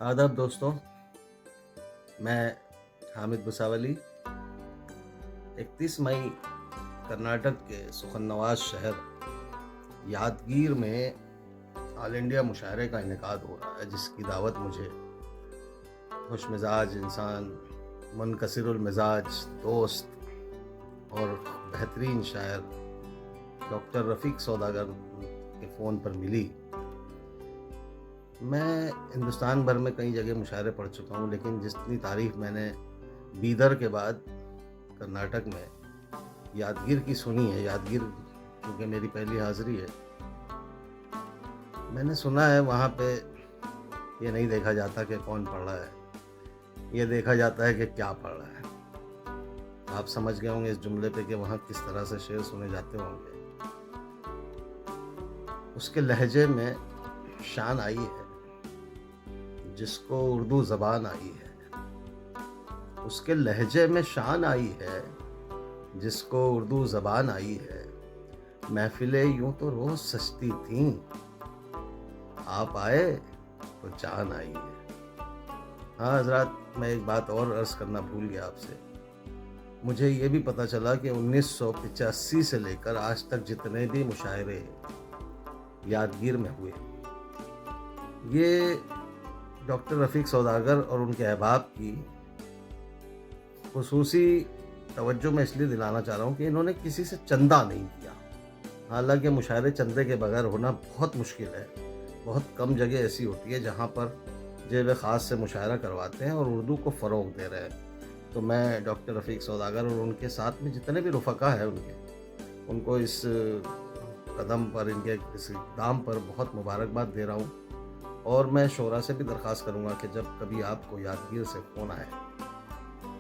آداب دوستوں، میں حامد بساولی 31 مئی کرناٹک کے سخن نواز شہر یادگیر میں آل انڈیا مشاعرے کا انعقاد ہو رہا ہے، جس کی دعوت مجھے خوش مزاج انسان، منکسر المزاج دوست اور بہترین شاعر ڈاکٹر رفیق سوداگر کے فون پر ملی۔ میں ہندوستان بھر میں کئی جگہ مشاعرے پڑھ چکا ہوں، لیکن جتنی تعریف میں نے بیدر کے بعد کرناٹک میں یادگیر کی سنی ہے، یادگیر کیونکہ میری پہلی حاضری ہے، میں نے سنا ہے وہاں پہ یہ نہیں دیکھا جاتا کہ کون پڑھ رہا ہے، یہ دیکھا جاتا ہے کہ کیا پڑھ رہا ہے۔ آپ سمجھ گئے ہوں گے اس جملے پہ کہ وہاں کس طرح سے شعر سنے جاتے ہوں گے۔ اس کے لہجے میں شان آئی ہے جس کو اردو زبان آئی ہے، اس کے لہجے میں شان آئی ہے جس کو اردو زبان آئی ہے۔ محفلیں یوں تو روز سجتی تھیں، آپ آئے تو جان آئی ہے۔ ہاں حضرات، میں ایک بات اور عرض کرنا بھول گیا آپ سے۔ مجھے یہ بھی پتہ چلا کہ 1985 سے لے کر آج تک جتنے بھی مشاعرے یادگیر میں ہوئے، یہ ڈاکٹر رفیق سوداگر اور ان کے احباب کی خصوصی توجہ میں اس لیے دلانا چاہ رہا ہوں کہ انہوں نے کسی سے چندہ نہیں کیا۔ حالانکہ مشاعرے چندے کے بغیر ہونا بہت مشکل ہے، بہت کم جگہ ایسی ہوتی ہے جہاں پر جیب خاص سے مشاعرہ کرواتے ہیں اور اردو کو فروغ دے رہے ہیں۔ تو میں ڈاکٹر رفیق سوداگر اور ان کے ساتھ میں جتنے بھی رفقا ہیں ان کو اس قدم پر، ان کے اس اقدام پر بہت مبارکباد دے رہا ہوں۔ اور میں شعراء سے بھی درخواست کروں گا کہ جب کبھی آپ کو یادگیر سے فون آئے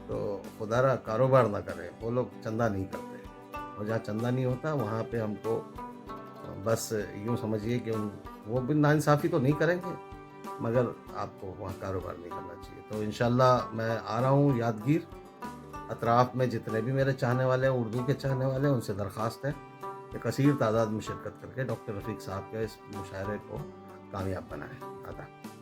تو خدا را کاروبار نہ کریں، وہ لوگ چندہ نہیں کرتے، اور جہاں چندہ نہیں ہوتا وہاں پہ ہم کو بس یوں سمجھیے کہ وہ بھی ناانصافی تو نہیں کریں گے، مگر آپ کو وہاں کاروبار نہیں کرنا چاہیے۔ تو انشاءاللہ میں آ رہا ہوں یادگیر۔ اطراف میں جتنے بھی میرے چاہنے والے ہیں، اردو کے چاہنے والے ہیں، ان سے درخواست ہے کہ کثیر تعداد میں شرکت کر کے ڈاکٹر رفیق صاحب کے اس مشاعرے کو کامیاب بنائیں۔ آداب۔